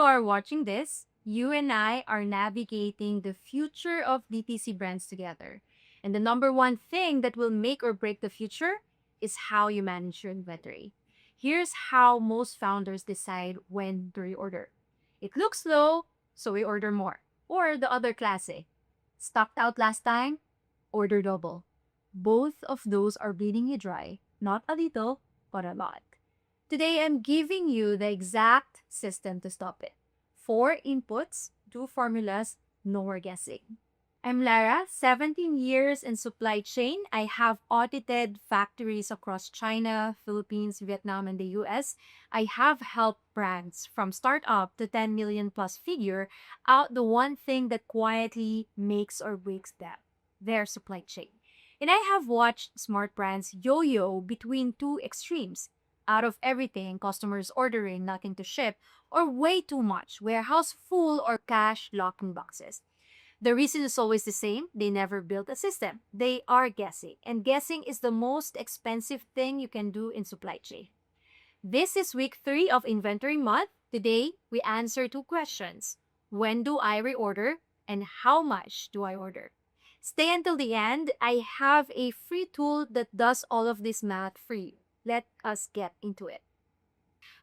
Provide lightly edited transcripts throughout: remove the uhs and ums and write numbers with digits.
are watching this, you and I are navigating the future of DTC brands together. And the number one thing that will make or break the future is how you manage your inventory. Here's how most founders decide when to reorder. It looks low, so we order more. Or the other classic, stocked out last time, order double. Both of those are bleeding you dry, not a little, but a lot. Today, I'm giving you the exact system to stop it. 4 inputs, 2 formulas, no more guessing. I'm Lara, 17 years in supply chain. I have audited factories across China, Philippines, Vietnam, and the US. I have helped brands from startup to 10 million plus figure out the one thing that quietly makes or breaks them, their supply chain. And I have watched smart brands yo-yo between two extremes. Out of everything, customers ordering, nothing to ship, or way too much, warehouse full or cash locked in boxes. The reason is always the same. They never built a system. They are guessing. And guessing is the most expensive thing you can do in supply chain. This is week 3 of Inventory Month. Today, we answer 2 questions. When do I reorder? And how much do I order? Stay until the end. I have a free tool that does all of this math for you. Let us get into it.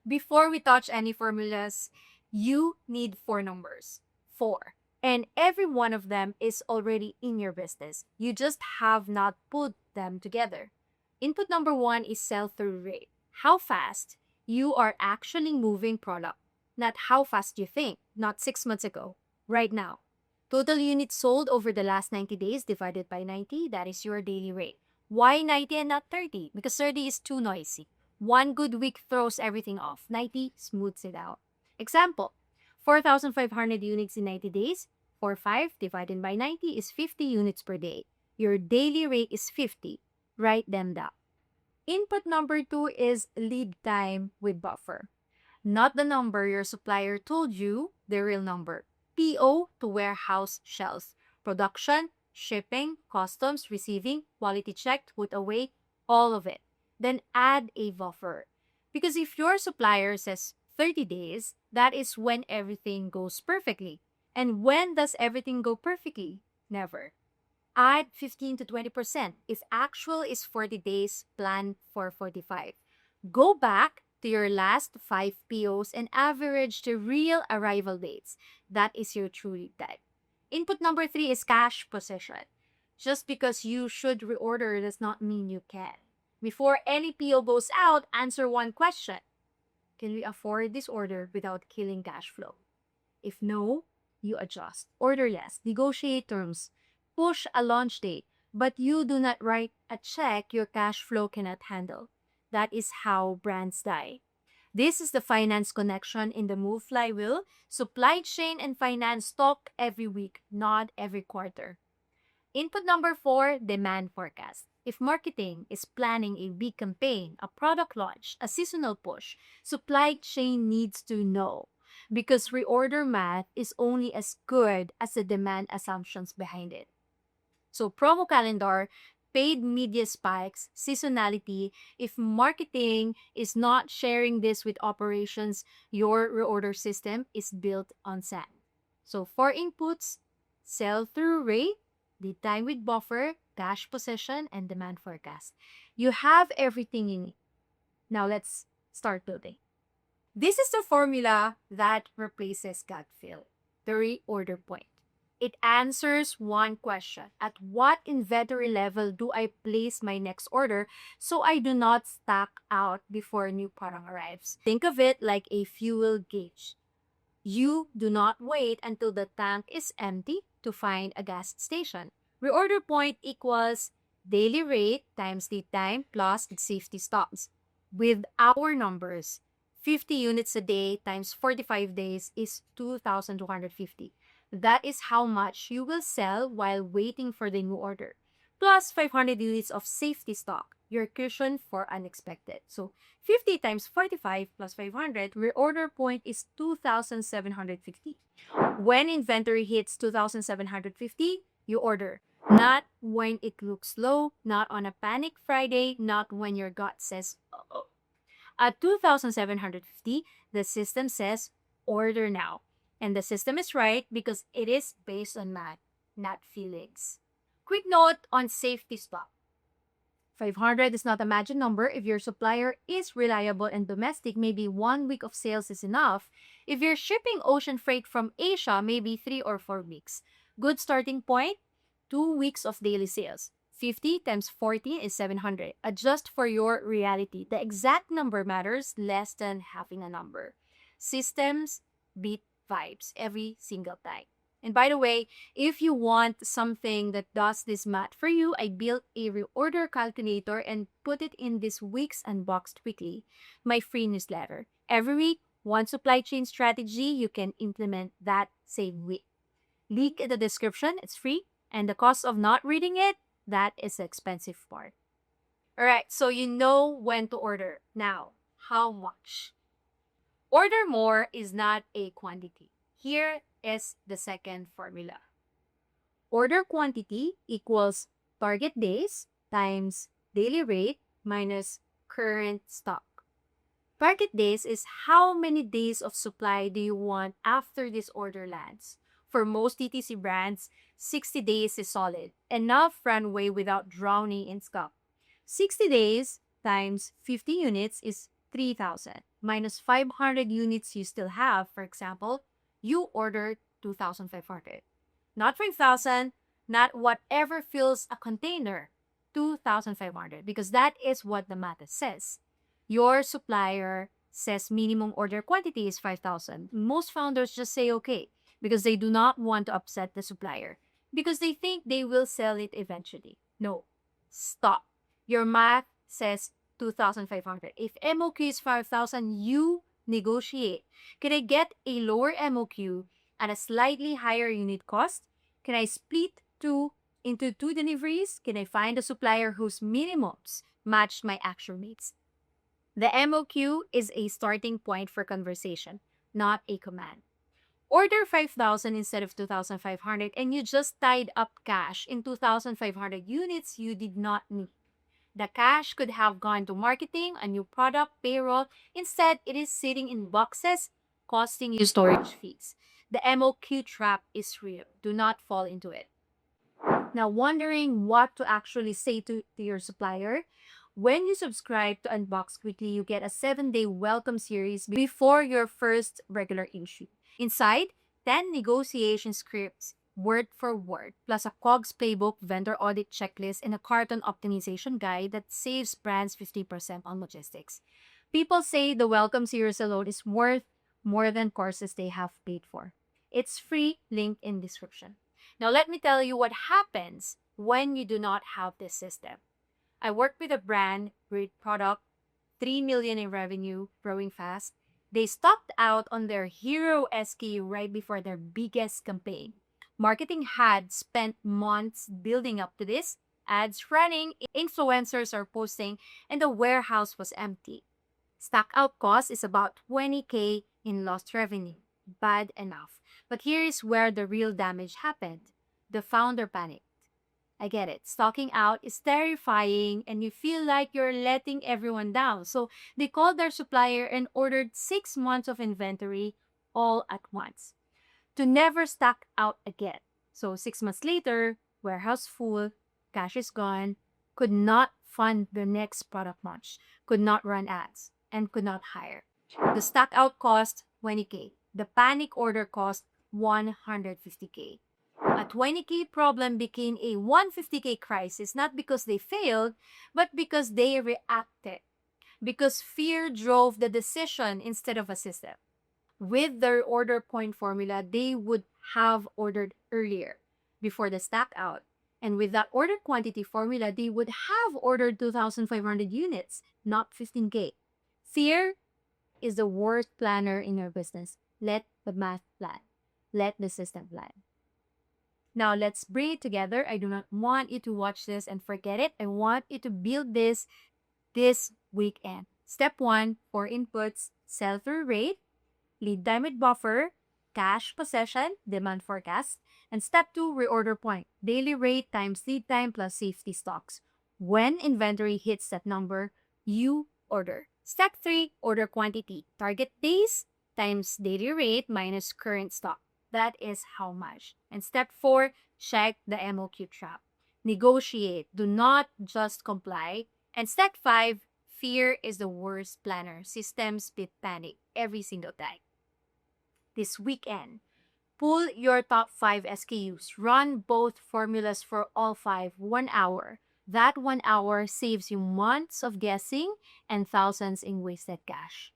Before we touch any formulas, you need 4 numbers. 4. And every one of them is already in your business. You just have not put them together. Input number 1 is sell-through rate. How fast you are actually moving product. Not how fast you think, not 6 months ago, right now. Total units sold over the last 90 days divided by 90, that is your daily rate. Why 90 and not 30? Because 30 is too noisy. One good week throws everything off. 90 smooths it out. Example, 4,500 units in 90 days. 4,500 divided by 90 is 50 units per day. Your daily rate is 50. Write them down. Input number 2 is lead time with buffer. Not the number your supplier told you, the real number. PO to warehouse shelves. Production, shipping, customs, receiving, quality checked, put away, all of it. Then add a buffer. Because if your supplier says 30 days, that is when everything goes perfectly. And when does everything go perfectly? Never. Add 15 to 20%. If actual is 40 days, plan for 45. Go back to your last 5 POs and average the real arrival dates. That is your true lead time. Input number 3 is cash position. Just because you should reorder does not mean you can. Before any PO goes out, answer one question. Can we afford this order without killing cash flow? If no, you adjust. Order less. Negotiate terms. Push a launch date. But you do not write a check your cash flow cannot handle. That is how brands die. This is the finance connection in the Move flywheel. Supply chain and finance talk every week, not every quarter. Input number 4, demand forecast. If marketing is planning a big campaign, a product launch, a seasonal push, supply chain needs to know. Because reorder math is only as good as the demand assumptions behind it. So promo calendar, paid media spikes, seasonality. If marketing is not sharing this with operations, your reorder system is built on sand. So 4 inputs, sell-through rate, lead time with buffer, cash position, and demand forecast. You have everything you need. Now let's start building. This is the formula that replaces gut feel, the reorder point. It answers one question. At what inventory level do I place my next order so I do not stock out before new product arrives? Think of it like a fuel gauge. You do not wait until the tank is empty to find a gas station. Reorder point equals daily rate times lead time plus its safety stocks. With our numbers, 50 units a day times 45 days is 2,250. That is how much you will sell while waiting for the new order. Plus 500 units of safety stock, your cushion for unexpected. So 50 times 45 plus 500, reorder point is 2,750. When inventory hits 2,750, you order. Not when it looks low, not on a panic Friday, not when your gut says, uh-oh. At 2,750, the system says, order now. And the system is right because it is based on math, not feelings. Quick note on safety stock. 500 is not a magic number. If your supplier is reliable and domestic, maybe 1 week of sales is enough. If you're shipping ocean freight from Asia, maybe 3 or 4 weeks. Good starting point, 2 weeks of daily sales. 50 times 14 is 700. Adjust for your reality. The exact number matters less than having a number. Systems beat vibes every single time. And by the way, if you want something that does this math for you, I built a reorder calculator and put it in this week's Unboxed Weekly, my free newsletter. Every week, one supply chain strategy you can implement that same week. Link in the description, it's free. And the cost of not reading it, that is the expensive part. All right, so you know when to order. Now, how much? Order more is not a quantity. Here is the second formula. Order quantity equals target days times daily rate minus current stock. Target days is how many days of supply do you want after this order lands. For most DTC brands, 60 days is solid, enough runway without drowning in stock. 60 days times 50 units is 3,000 minus 500 units you still have. For example, you ordered 2,500. Not 5,000, not whatever fills a container, 2,500, because that is what the math says. Your supplier says minimum order quantity is 5,000. Most founders just say okay because they do not want to upset the supplier because they think they will sell it eventually. No, stop. Your math says 2,500. If MOQ is 5,000, you negotiate. Can I get a lower MOQ at a slightly higher unit cost? Can I split into 2 deliveries? Can I find a supplier whose minimums match my actual needs? The MOQ is a starting point for conversation, not a command. Order 5,000 instead of 2,500 and you just tied up cash in 2,500 units you did not need. The cash could have gone to marketing, a new product, payroll. Instead, it is sitting in boxes, costing you storage fees. The MOQ trap is real. Do not fall into it. Now, wondering what to actually say to your supplier? When you subscribe to Unbox Weekly, you get a 7-day welcome series before your first regular issue. Inside, 10 negotiation scripts, word for word, plus a COGS playbook, vendor audit checklist, and a carton optimization guide that saves brands 50% on logistics. People say the welcome series alone is worth more than courses they have paid for. It's free, link in description. Now let me tell you what happens when you do not have this system. I worked with a brand, great product, 3 million in revenue, growing fast. They stocked out on their hero SKU right before their biggest campaign. Marketing had spent months building up to this, ads running, influencers are posting, and the warehouse was empty. Stock out cost is about 20K in lost revenue. Bad enough. But here is where the real damage happened. The founder panicked. I get it. Stocking out is terrifying and you feel like you're letting everyone down. So they called their supplier and ordered 6 months of inventory all at once to never stock out again. So 6 months later, warehouse full, cash is gone, could not fund the next product launch, could not run ads, and could not hire. The stock out cost 20K. The panic order cost 150K. A 20K problem became a 150K crisis, not because they failed, but because they reacted. Because fear drove the decision instead of a system. With their order point formula, they would have ordered earlier, before the stock out. And with that order quantity formula, they would have ordered 2,500 units, not 15K. Fear is the worst planner in your business. Let the math plan. Let the system plan. Now, let's bring it together. I do not want you to watch this and forget it. I want you to build this weekend. Step 1, 4 inputs, sell-through rate, lead time with buffer, cash possession, demand forecast, and step 2, reorder point, daily rate times lead time plus safety stocks. When inventory hits that number, you order. Step 3, order quantity, target days times daily rate minus current stock. That is how much. And step 4, check the MOQ trap. Negotiate. Do not just comply. And step 5, fear is the worst planner. Systems beat panic every single time. This weekend, pull your top 5 SKUs. Run both formulas for all 5, 1 hour. That 1 hour saves you months of guessing and thousands in wasted cash.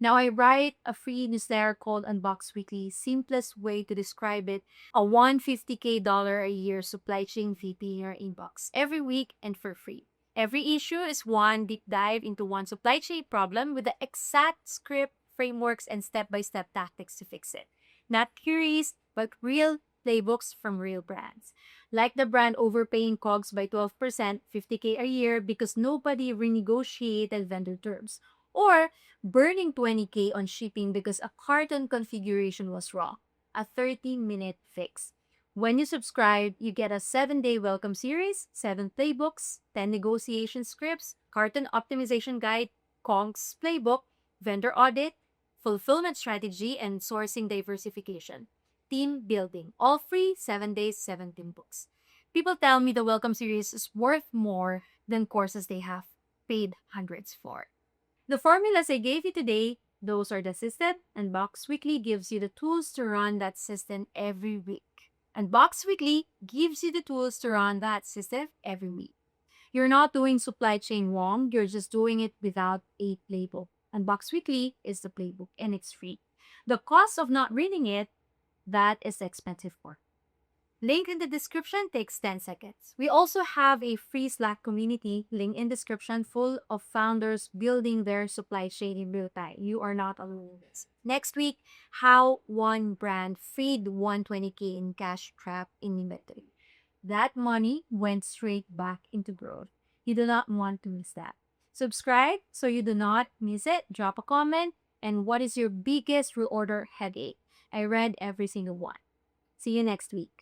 Now, I write a free newsletter called Unbox Weekly. Simplest way to describe it, a $150K a year supply chain VP in your inbox every week and for free. Every issue is one deep dive into one supply chain problem with the exact script, frameworks, and step-by-step tactics to fix it. Not theories, but real playbooks from real brands. Like the brand overpaying COGS by 12%, 50K a year because nobody renegotiated vendor terms. Or burning 20K on shipping because a carton configuration was wrong. A 30-minute fix. When you subscribe, you get a 7-day welcome series, 7 playbooks, 10 negotiation scripts, carton optimization guide, Kong's playbook, vendor audit, fulfillment strategy, and sourcing diversification. Team building. All free, 7 days, 17 books. People tell me the welcome series is worth more than courses they have paid hundreds for. The formulas I gave you today, those are the system, and Box Weekly gives you the tools to run that system every week. And Box Weekly gives you the tools to run that system every week. You're not doing supply chain wrong, you're just doing it without a playbook. And Box Weekly is the playbook, and it's free. The cost of not reading it, that is the expensive part. Link in the description takes 10 seconds. We also have a free Slack community, link in description, full of founders building their supply chain in real time. You are not alone in this. Next week, how one brand freed 120K in cash trap in inventory. That money went straight back into growth. You do not want to miss that. Subscribe so you do not miss it. Drop a comment. And what is your biggest reorder headache? I read every single one. See you next week.